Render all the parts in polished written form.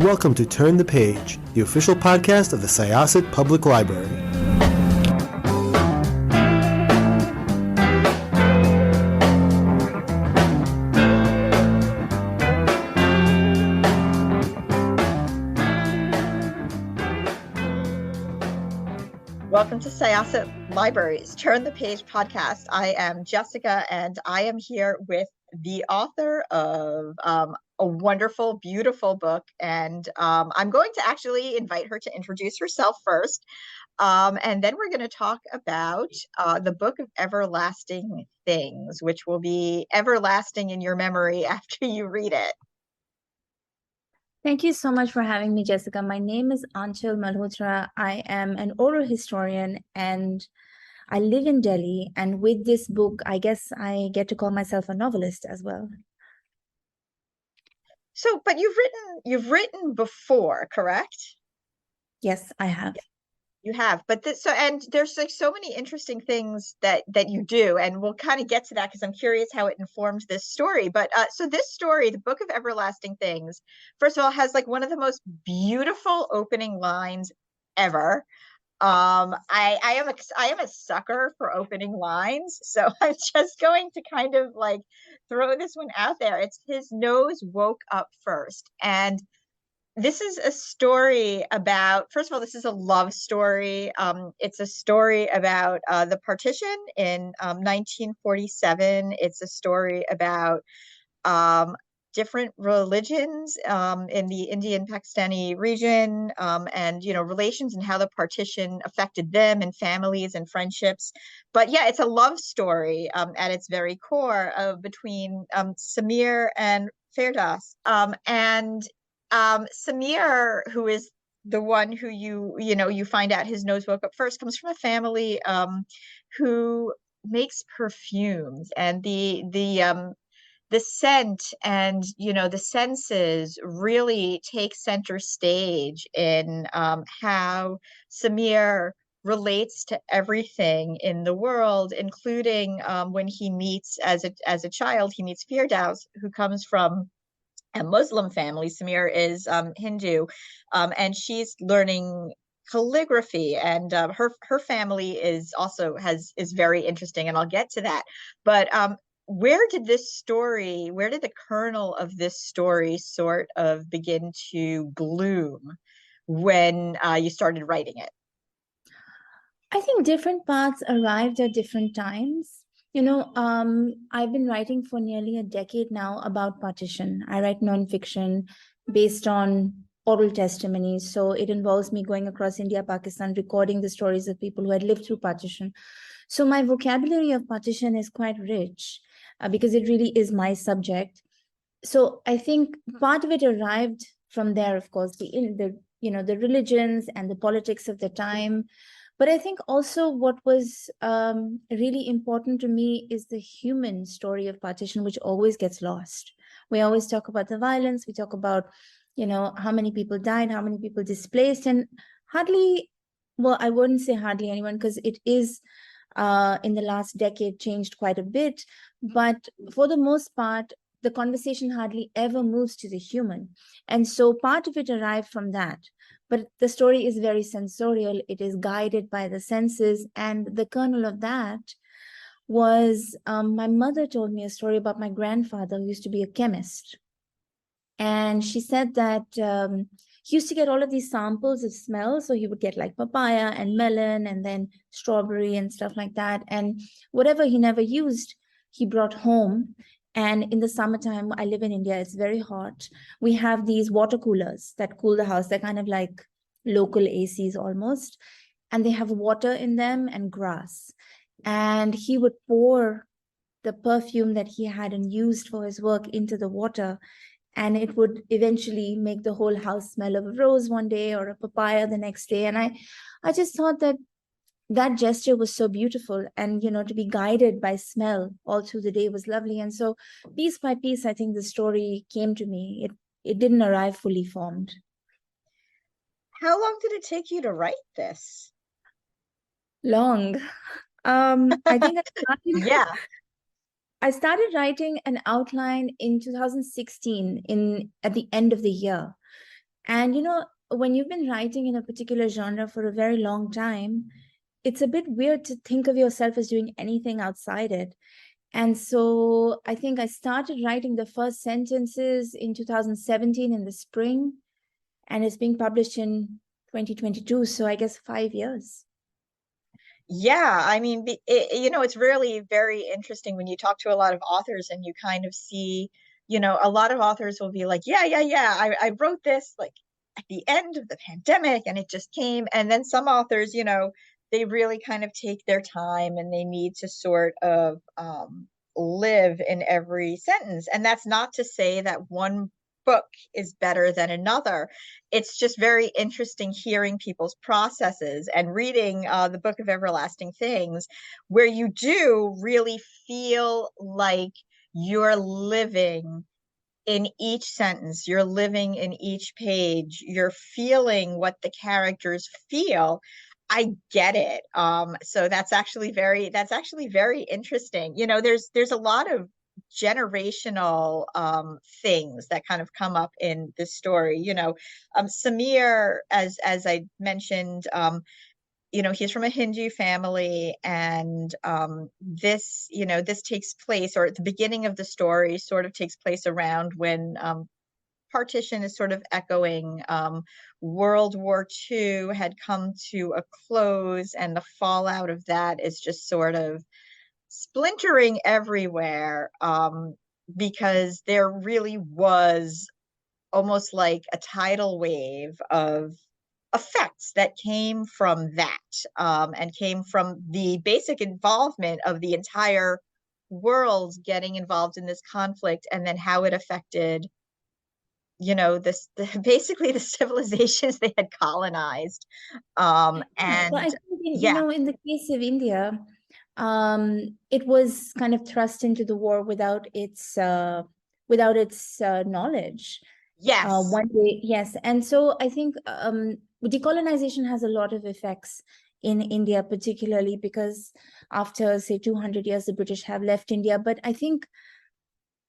welcome to Turn the Page, the official podcast of the Syosset Public Library. Welcome to Syosset Library's Turn the Page podcast. I am Jessica, and I am here with the author of a wonderful, beautiful book. And I'm going to actually invite her to introduce herself first. And then we're going to talk about the Book of Everlasting Things, which will be everlasting in your memory after you read it. Thank you so much for having me, Jessica. My name is Aanchal Malholtra. I am an oral historian and I live in Delhi. And with this book, I guess I get to call myself a novelist as well. So, but you've written before, correct? Yes, I have. You have, but and there's like so many interesting things that you do, and we'll kind of get to that because I'm curious how it informed this story. But so this story, the Book of Everlasting Things, first of all, has like one of the most beautiful opening lines ever. I am a sucker for opening lines, so I'm just going to kind of like throw this one out there. It's his nose woke up first, and this is a story about, first of all, this is a love story. It's a story about the partition in 1947. It's a story about different religions in the Indian Pakistani region, and relations and how the partition affected them and families and friendships. But yeah, it's a love story at its very core between Samir and Firdaus. And Samir, who is the one who you find out his nose woke up first, comes from a family who makes perfumes, and the scent and the senses really take center stage in how Samir relates to everything in the world, including when he meets as a child, he meets Firdaus, who comes from a Muslim family. Samir is Hindu, and she's learning calligraphy, and her family is very interesting, and I'll get to that. But where did the kernel of this story sort of begin to bloom when you started writing it? I think different parts arrived at different times. I've been writing for nearly a decade now about partition. I write nonfiction based on oral testimonies. So it involves me going across India, Pakistan, recording the stories of people who had lived through partition. So my vocabulary of partition is quite rich because it really is my subject. So I think part of it arrived from there, of course, the religions and the politics of the time. But I think also what was really important to me is the human story of partition, which always gets lost. We always talk about the violence. We talk about, how many people died, how many people displaced, and hardly, well, I wouldn't say hardly anyone, because it is in the last decade changed quite a bit. But for the most part, the conversation hardly ever moves to the human. And so part of it arrived from that. But the story is very sensorial. It is guided by the senses. And the kernel of that was my mother told me a story about my grandfather, who used to be a chemist. And she said that he used to get all of these samples of smell. So he would get like papaya and melon and then strawberry and stuff like that. And whatever he never used, he brought home. And in the summertime, I live in India, it's very hot. We have these water coolers that cool the house. They're kind of like local ACs almost. And they have water in them and grass. And he would pour the perfume that he hadn't used for his work into the water. And it would eventually make the whole house smell of a rose one day or a papaya the next day. And I just thought that gesture was so beautiful, and to be guided by smell all through the day was lovely. And so piece by piece, I think the story came to me. It didn't arrive fully formed. How long did it take you to write this? Long. I think yeah. I started writing an outline in 2016 at the end of the year. And, when you've been writing in a particular genre for a very long time, it's a bit weird to think of yourself as doing anything outside it. And so I think I started writing the first sentences in 2017 in the spring, and it's being published in 2022. So I guess 5 years. Yeah, I mean, it's really very interesting when you talk to a lot of authors and you kind of see, a lot of authors will be like, yeah, I wrote this like at the end of the pandemic and it just came. And then some authors, they really kind of take their time and they need to sort of live in every sentence. And that's not to say that one book is better than another. It's just very interesting hearing people's processes and reading the Book of Everlasting Things, where you do really feel like you're living in each sentence, you're living in each page, you're feeling what the characters feel. I get it. So that's actually very interesting. There's a lot of generational things that kind of come up in this story. Samir, as I mentioned, he's from a Hindu family, and this takes place, or at the beginning of the story, sort of takes place around when partition is sort of echoing. World War II had come to a close, and the fallout of that is just sort of splintering everywhere, because there really was almost like a tidal wave of effects that came from that, and came from the basic involvement of the entire world getting involved in this conflict, and then how it affected basically the civilizations they had colonized. So And I think, yeah, in the case of India, it was kind of thrust into the war without its knowledge. yes, One day, yes. And so I think decolonization has a lot of effects in India, particularly because after, say, 200 years, the British have left India. But I think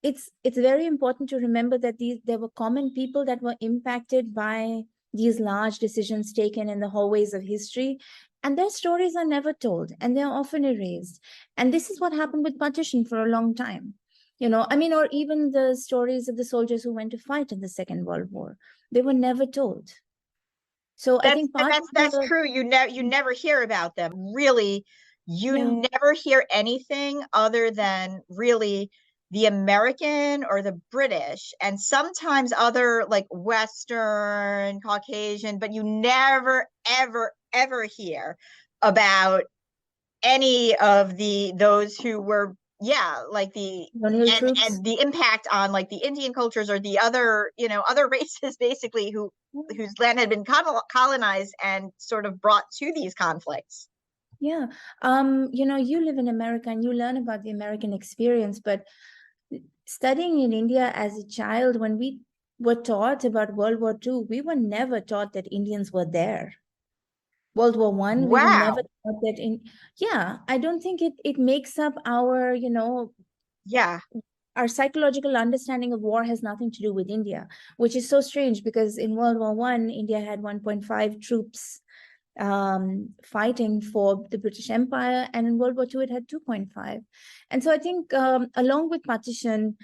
it's very important to remember that there were common people that were impacted by these large decisions taken in the hallways of history, and their stories are never told and they're often erased. And this is what happened with partition for a long time. I mean, or even the stories of the soldiers who went to fight in the Second World War, they were never told. So I that's think and part of that's the true. You never hear about them. Really, yeah. you never hear anything other than really the American or the British, and sometimes other like Western, Caucasian, but you never, ever hear about any of those who were, yeah, like colonial troops. and the impact on like the Indian cultures or the other, other races basically whose land had been colonized and sort of brought to these conflicts. Yeah. You live in America and you learn about the American experience, but studying in India as a child, when we were taught about World War II, we were never taught that Indians were there. World War One, we were never Wow. taught that yeah, I don't think it makes up Yeah. our psychological understanding of war has nothing to do with India, which is so strange because in World War One, India had 1.5 troops fighting for the British Empire, and in World War II it had 2.5. And so I think along with partition,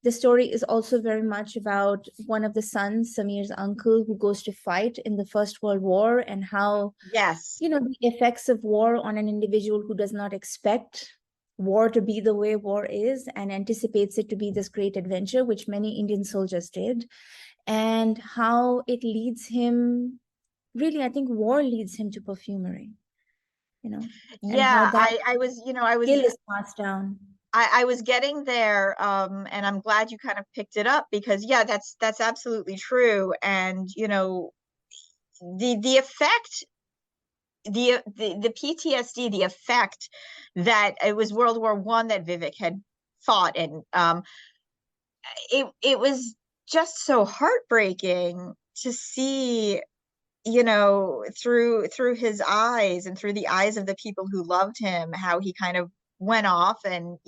the story is also very much about one of the sons, Samir's uncle, who goes to fight in the First World War, and how Yes. the effects of war on an individual who does not expect war to be the way war is and anticipates it to be this great adventure, which many Indian soldiers did, and how it leads him, really, I think war leads him to perfumery, and how Yeah, that I was, I was skill is passed down. I was getting there, and I'm glad you kind of picked it up, because yeah, that's absolutely true. And the effect, the PTSD, the effect that it was World War One that Vivek had fought, and it was just so heartbreaking to see, through his eyes and through the eyes of the people who loved him, how he kind of went off and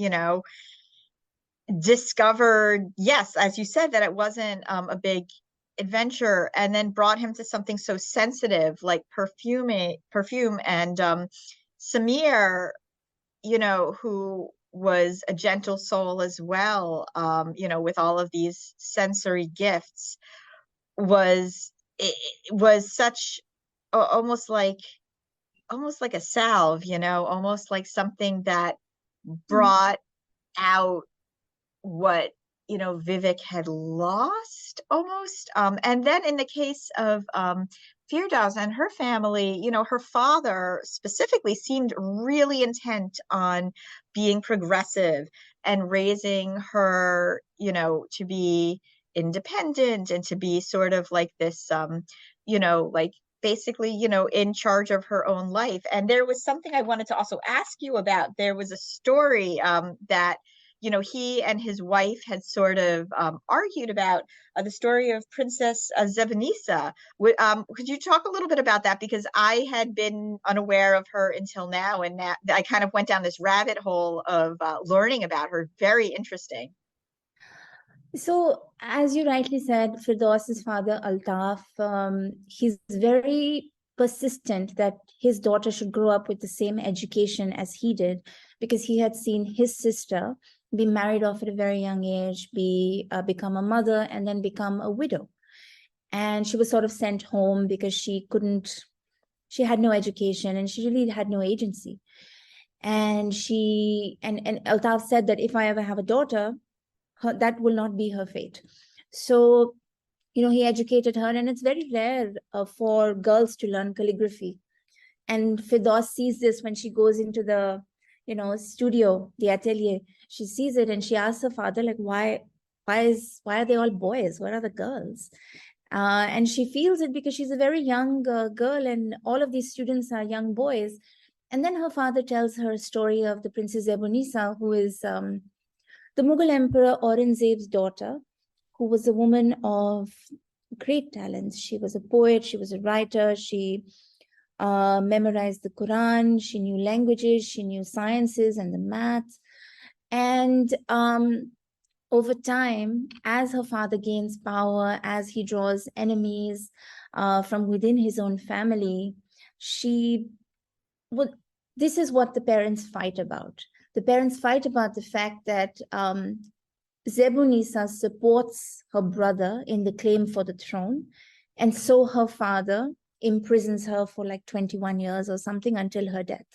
discovered, yes, as you said, that it wasn't a big adventure, and then brought him to something so sensitive like perfume. And Samir, who was a gentle soul as well, with all of these sensory gifts, was such almost like a salve, almost like something that brought out what Vivek had lost almost. And then in the case of Firdaus and her family, her father specifically seemed really intent on being progressive and raising her, to be independent and to be sort of like this, like basically, in charge of her own life. And there was something I wanted to also ask you about. There was a story that he and his wife had sort of argued about, the story of Princess Zebanisa. Could you talk a little bit about that? Because I had been unaware of her until now, and now I kind of went down this rabbit hole of learning about her. Very interesting. So, as you rightly said, Firdaus's father, Altaf, he's very persistent that his daughter should grow up with the same education as he did, because he had seen his sister be married off at a very young age, become a mother, and then become a widow. And she was sort of sent home because she had no education and she really had no agency. And Altaf said that if I ever have a daughter, that will not be her fate. So, he educated her, and it's very rare for girls to learn calligraphy. And Firdaus sees this when she goes into the, studio, the atelier. She sees it and she asks her father, like, why are they all boys? Where are the girls? And she feels it because she's a very young girl, and all of these students are young boys. And then her father tells her a story of the Princess Zebanisa, who is the Mughal Emperor Aurangzeb's daughter, who was a woman of great talents. She was a poet, she was a writer, she memorized the Quran, she knew languages, she knew sciences and the maths. And over time, as her father gains power, as he draws enemies from within his own family, this is what the parents fight about. The parents fight about the fact that Zebunisa supports her brother in the claim for the throne. And so her father imprisons her for like 21 years or something until her death.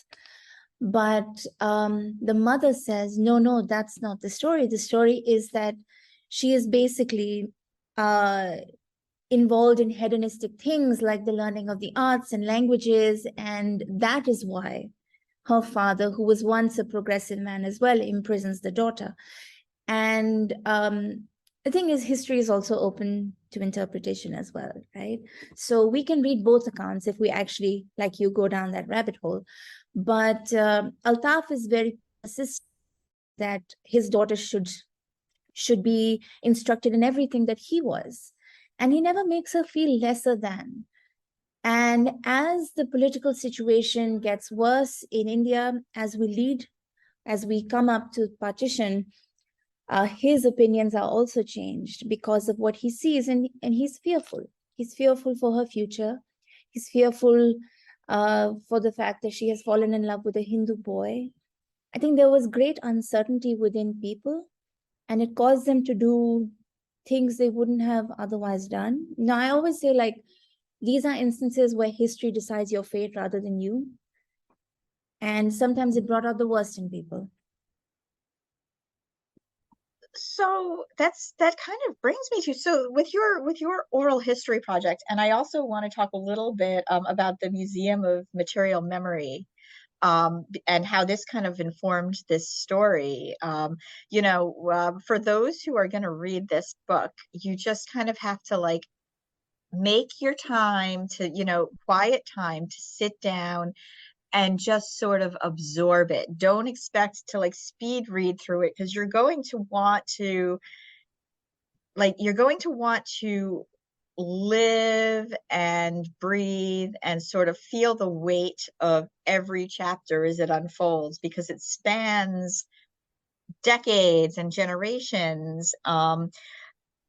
But the mother says, no, that's not the story. The story is that she is basically involved in hedonistic things like the learning of the arts and languages. And that is why her father, who was once a progressive man as well, imprisons the daughter. And the thing is, history is also open to interpretation as well, right? So we can read both accounts if we actually, like you, go down that rabbit hole. But Altaf is very persistent that his daughter should be instructed in everything that he was. And he never makes her feel lesser than. And as the political situation gets worse in India, as we come up to partition, his opinions are also changed because of what he sees, and he's fearful. He's fearful for her future. He's fearful for the fact that she has fallen in love with a Hindu boy. I think there was great uncertainty within people, and it caused them to do things they wouldn't have otherwise done. Now, I always say, like, these are instances where history decides your fate rather than you. And sometimes it brought out the worst in people. So that kind of brings me to, so with your oral history project, and I also want to talk a little bit about the Museum of Material Memory, and how this kind of informed this story. For those who are going to read this book, you just kind of have to like make your time to, quiet time to sit down and just sort of absorb it. Don't expect to like speed read through it, because you're going to want to live and breathe and sort of feel the weight of every chapter as it unfolds, because it spans decades and generations. And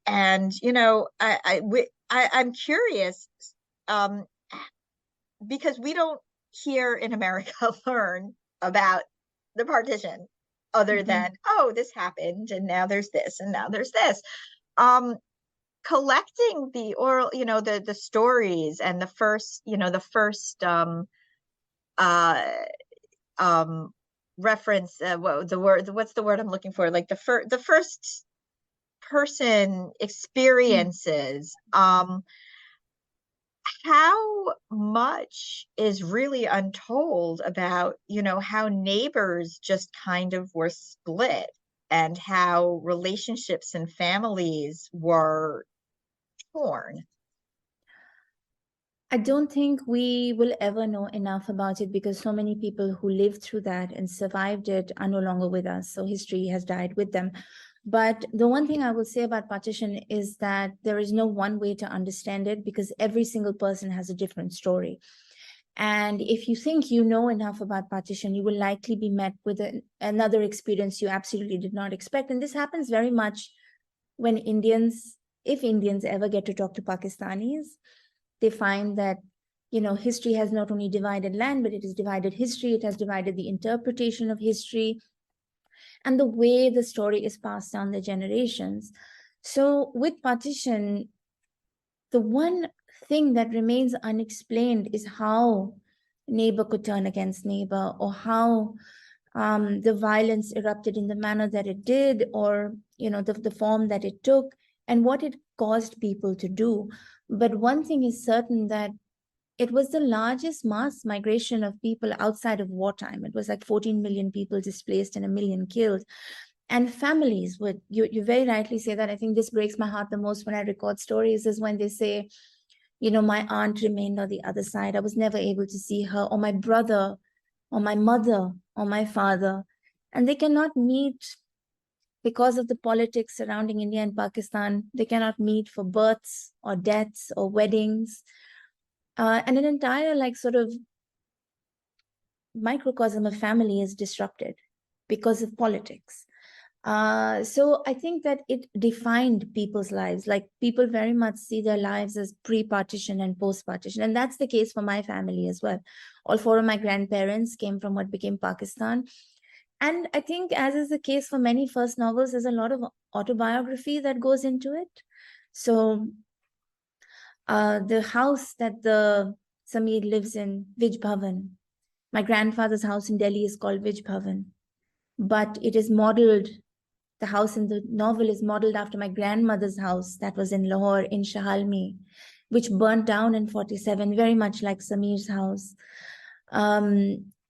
I I'm curious, um, because we don't here in America learn about the partition other than, oh, this happened and now there's this and now there's this. Um, Collecting the oral, the stories and the first, uh um reference, what's the word I'm looking for? Like the first person experiences. How much is really untold about, how neighbors just kind of were split and how relationships and families were torn. I don't think we will ever know enough about it because so many people who lived through that and survived it are no longer with us. So history has died with them. But the one thing I will say about partition is that there is no one way to understand it because every single person has a different story. And if you think you know enough about partition, you will likely be met with another experience you absolutely did not expect. And this happens very much when if Indians ever get to talk to Pakistanis, they find that, history has not only divided land, but it has divided history. It has divided the interpretation of history and the way the story is passed down the generations. So with partition, the one thing that remains unexplained is how neighbor could turn against neighbor, or how the violence erupted in the manner that it did, or the form that it took, and what it caused people to do. But one thing is certain, that it was the largest mass migration of people outside of wartime. It was like 14 million people displaced and 1 million killed. And families would, you very rightly say that. I think this breaks my heart the most when I record stories, is when they say, my aunt remained on the other side. I was never able to see her, or my brother, or my mother, or my father. And they cannot meet because of the politics surrounding India and Pakistan. They cannot meet for births or deaths or weddings. And an entire sort of microcosm of family is disrupted because of politics. So I think that it defined people's lives. Like, people very much see their lives as pre-partition and post-partition. And that's the case for my family as well. All 4 of my grandparents came from what became Pakistan. And I think, as is the case for many first novels, there's a lot of autobiography that goes into it. So the house that the Sameer lives in, Vij Bhavan, my grandfather's house in Delhi is called Vij Bhavan, but it is modeled, the house in the novel is modeled after my grandmother's house that was in Lahore, in Shahalmi, which burnt down in 47, very much like Sameer's house.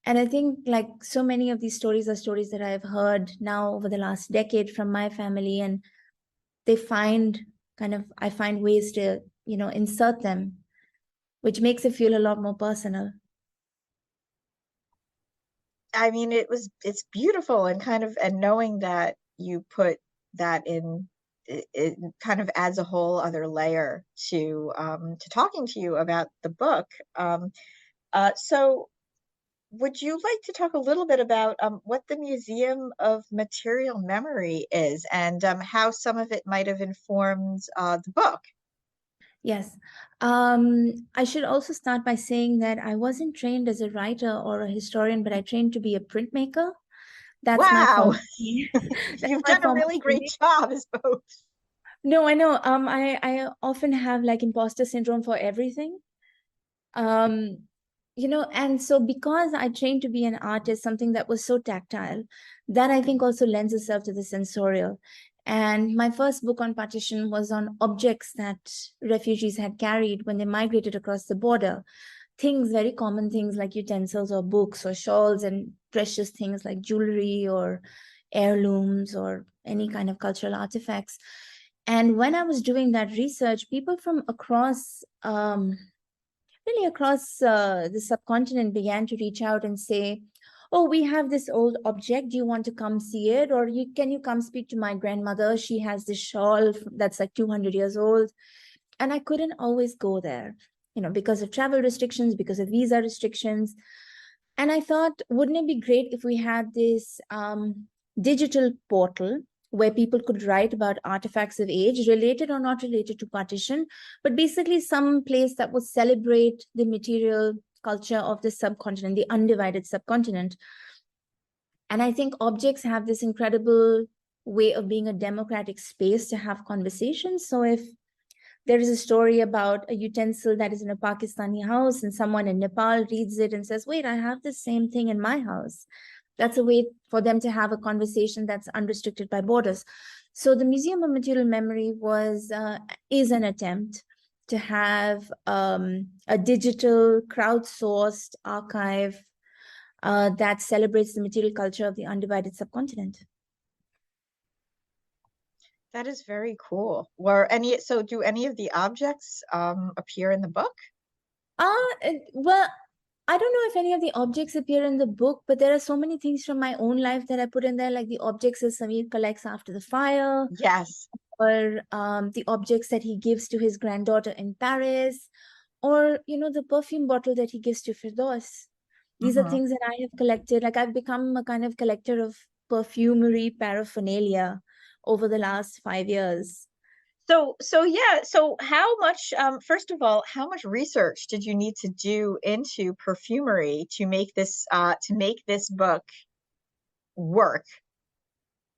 And I think, so many of these stories are stories that I've heard now over the last decade from my family, and they I find ways to, insert them, which makes it feel a lot more personal. I mean, it's beautiful, and and knowing that you put that in, it kind of adds a whole other layer to talking to you about the book. So would you like to talk a little bit about what the Museum of Material Memory is, and how some of it might have informed the book? Yes. I should also start by saying that I wasn't trained as a writer or a historian, but I trained to be a printmaker. That's my Wow, form. you've done a really great job as both. No, I know. I often have imposter syndrome for everything. And so because I trained to be an artist, something that was so tactile, that I think also lends itself to the sensorial. And my first book on partition was on objects that refugees had carried when they migrated across the border. Things, very common things like utensils or books or shawls, and precious things like jewelry or heirlooms or any kind of cultural artifacts. And when I was doing that research, people from across really across the subcontinent began to reach out and say, oh, we have this old object. Do you want to come see it? Or can you come speak to my grandmother? She has this shawl that's 200 years old. And I couldn't always go there, because of travel restrictions, because of visa restrictions. And I thought, wouldn't it be great if we had this digital portal where people could write about artifacts of age, related or not related to partition, but basically some place that would celebrate the material culture of the subcontinent, the undivided subcontinent. And I think objects have this incredible way of being a democratic space to have conversations. So if there is a story about a utensil that is in a Pakistani house and someone in Nepal reads it and says, wait, I have the same thing in my house. That's a way for them to have a conversation that's unrestricted by borders. So the Museum of Material Memory is an attempt to have a digital crowdsourced archive that celebrates the material culture of the undivided subcontinent. That is very cool. So do any of the objects appear in the book? Well, I don't know if any of the objects appear in the book, but there are so many things from my own life that I put in there, like the objects that Samir collects after the fire, Yes. or the objects that he gives to his granddaughter in Paris, or, the perfume bottle that he gives to Firdaus. These are things that I have collected. Like, I've become a kind of collector of perfumery paraphernalia over the last 5 years. So how much, first of all, how much research did you need to do into perfumery to make this book work?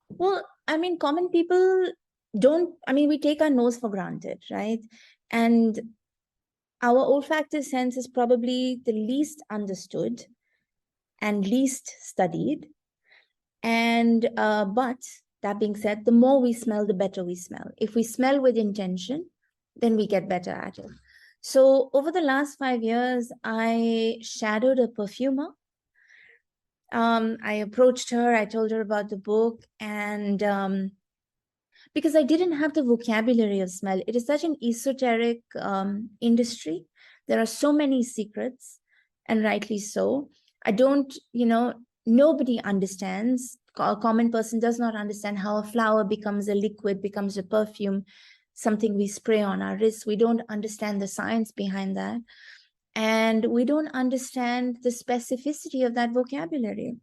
Well, I mean, common people we take our nose for granted, right? And our olfactory sense is probably the least understood and least studied. And but that being said, the more we smell, the better we smell. If we smell with intention, then we get better at it. So over the last 5 years, I shadowed a perfumer. I approached her, I told her about the book, and because I didn't have the vocabulary of smell. It is such an esoteric industry. There are so many secrets, and rightly so. I don't, nobody understands. A common person does not understand how a flower becomes a liquid, becomes a perfume, something we spray on our wrists. We don't understand the science behind that. And we don't understand the specificity of that vocabulary.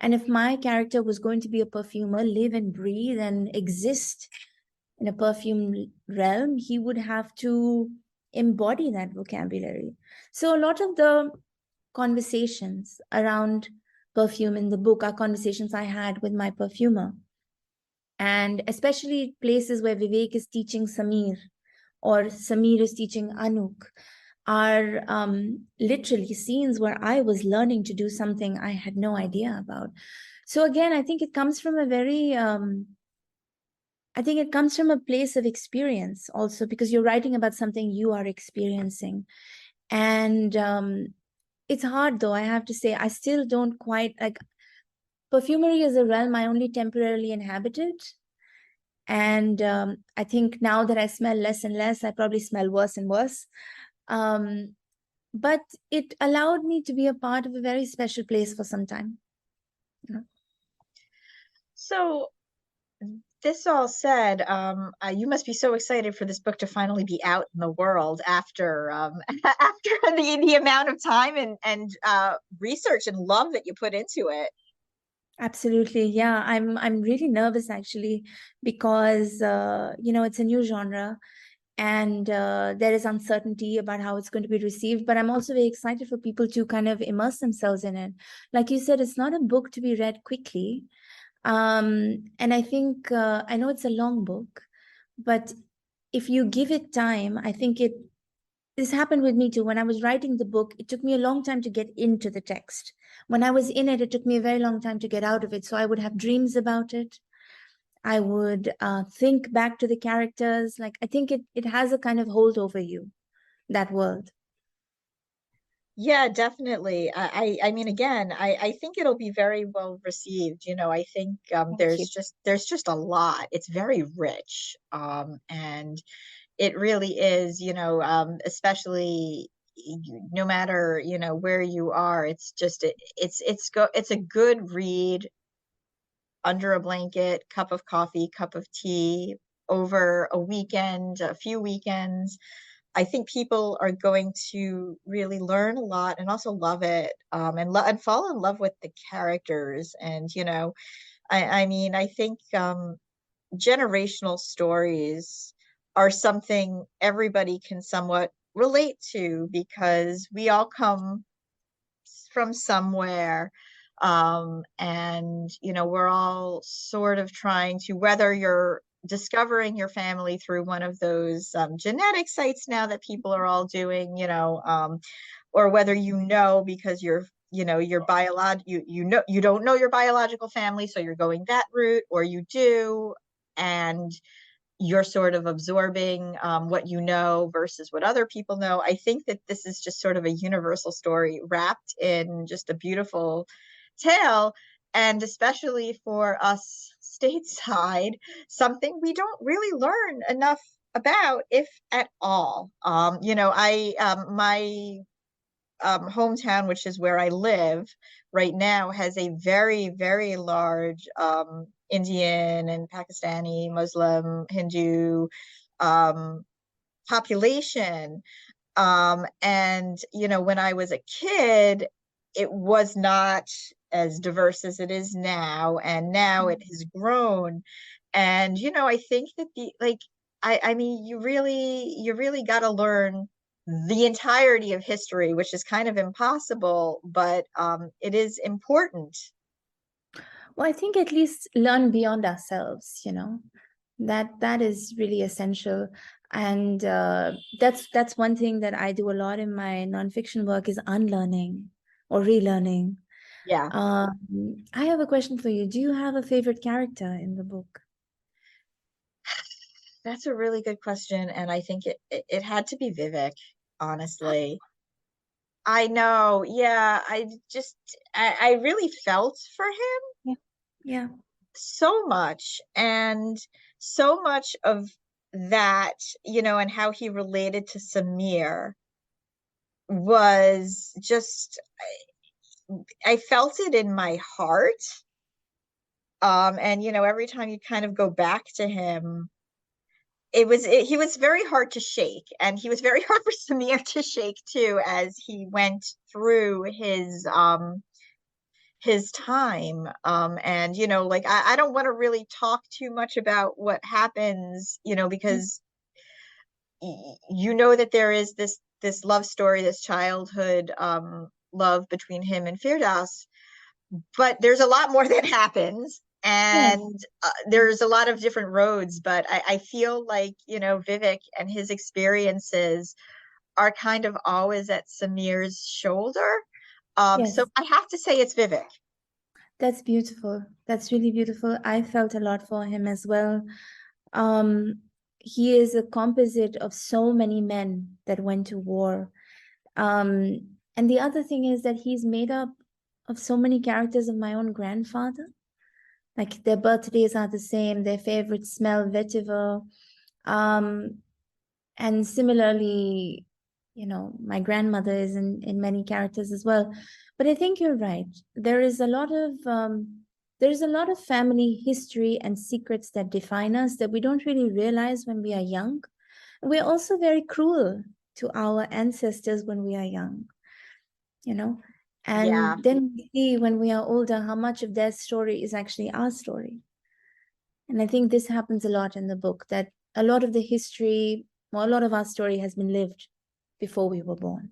And if my character was going to be a perfumer, live and breathe and exist in a perfume realm, he would have to embody that vocabulary. So a lot of the conversations around perfume in the book are conversations I had with my perfumer. And especially places where Vivek is teaching Samir or Samir is teaching Anuk are literally scenes where I was learning to do something I had no idea about. So again, I think it comes from a very, place of experience also, because you're writing about something you are experiencing. And it's hard though, I have to say, I still don't quite, perfumery is a realm I only temporarily inhabited. And I think now that I smell less and less, I probably smell worse and worse. But it allowed me to be a part of a very special place for some time. So this all said, you must be so excited for this book to finally be out in the world after after the amount of time and research and love that you put into it. Absolutely. Yeah, I'm really nervous actually, because it's a new genre, and there is uncertainty about how it's going to be received, but I'm also very excited for people to kind of immerse themselves in it. Like you said, it's not a book to be read quickly. And I think, I know it's a long book, but if you give it time, I think this happened with me too. When I was writing the book, it took me a long time to get into the text. When I was in it, it took me a very long time to get out of it. So I would have dreams about it. I would think back to the characters. Like, I think it has a kind of hold over you, that world. Yeah, definitely. I mean, again, I think it'll be very well received. I think Thank you. there's just a lot. It's very rich, and it really is. Especially no matter where you are. It's just it's a good read under a blanket, cup of coffee, cup of tea over a weekend, a few weekends. I think people are going to really learn a lot and also love it, and fall in love with the characters. And I mean, I think generational stories are something everybody can somewhat relate to because we all come from somewhere. And, we're all sort of trying to, whether you're discovering your family through one of those genetic sites now that people are all doing, or whether because your you don't know your biological family, so you're going that route, or you do, and you're sort of absorbing what you know versus what other people know. I think that this is just sort of a universal story wrapped in just a beautiful tale, and especially for us stateside, something we don't really learn enough about, if at all. My hometown, which is where I live right now, has a very, very large Indian and Pakistani, Muslim, Hindu um, population. And, when I was a kid, it was not as diverse as it is now. And now it has grown. And, I think that I mean, you really got to learn the entirety of history, which is kind of impossible, but it is important. Well, I think at least learn beyond ourselves, that is really essential. And that's one thing that I do a lot in my nonfiction work, is unlearning or relearning. Yeah. I have a question for you. Do you have a favorite character in the book? That's a really good question, and I think it had to be Vivek, honestly. I know. Yeah, I really felt for him Yeah. Yeah. so much, and so much of that, and how he related to Samir was just, I felt it in my heart. And every time you kind of go back to him, he was very hard to shake, and he was very hard for Samir to shake too, as he went through his time. And like, I don't want to really talk too much about what happens, because that there is this love story, this childhood love between him and Firdaus, but there's a lot more that happens, Yeah. and there's a lot of different roads. But I feel like, Vivek and his experiences are kind of always at Samir's shoulder. So Yes. I have to say it's Vivek. That's beautiful. That's really beautiful. I felt a lot for him as well. Um, he is a composite of so many men that went to war. And the other thing is that he's made up of so many characters of my own grandfather. Like, their birthdays are the same, their favorite smell, vetiver. And similarly, my grandmother is in many characters as well. But I think you're right. There's a lot of family history and secrets that define us that we don't really realize when we are young. We're also very cruel to our ancestors when we are young, Yeah, and then we see when we are older how much of their story is actually our story. And I think this happens a lot in the book, that a lot of the history, well, a lot of our story has been lived before we were born.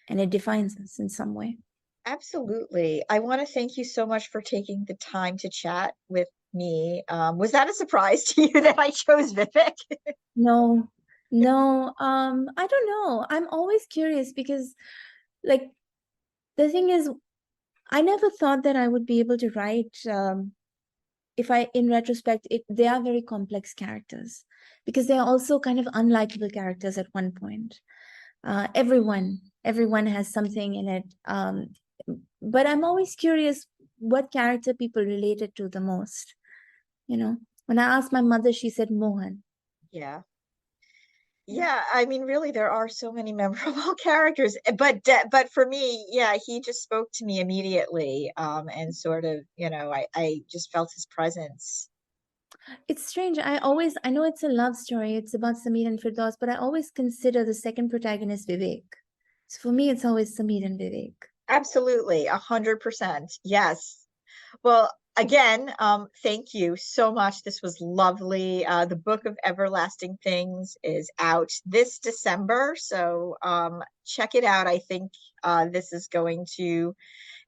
And it defines us in some way. absolutely. I want to thank you so much for taking the time to chat with me. Was that a surprise to you that I chose Vivek? No, I don't know. I'm always curious because, like, the thing is, I never thought that I would be able to write, if I, in retrospect, they are very complex characters because they are also kind of unlikable characters at one point. Everyone has something in it. But I'm always curious what character people related to the most. When I asked my mother, she said Mohan. Yeah. Yeah, I mean, really, there are so many memorable characters, but for me, yeah, he just spoke to me immediately, and sort of, I just felt his presence. It's strange. I know it's a love story. It's about Samir and Firdaus, but I always consider the second protagonist Vivek. So for me, it's always Samir and Vivek. Absolutely, 100%. Yes. Well, again, thank you so much. This was lovely. The Book of Everlasting Things is out this December, so check it out. I think this is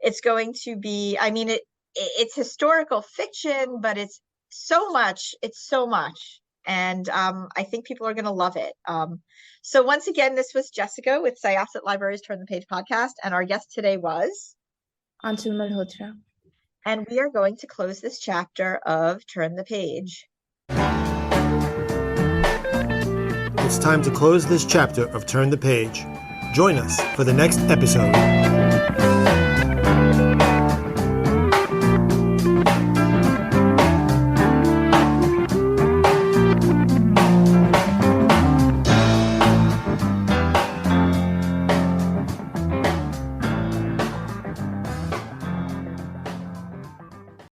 it's going to be, I mean, it's historical fiction, but it's so much. And I think people are going to love it. So once again, this was Jessica with Syosset Libraries Turn the Page podcast, and our guest today was Aanchal Malholtra. And we are going to close this chapter of Turn the Page. It's time to close this chapter of Turn the Page. Join us for the next episode.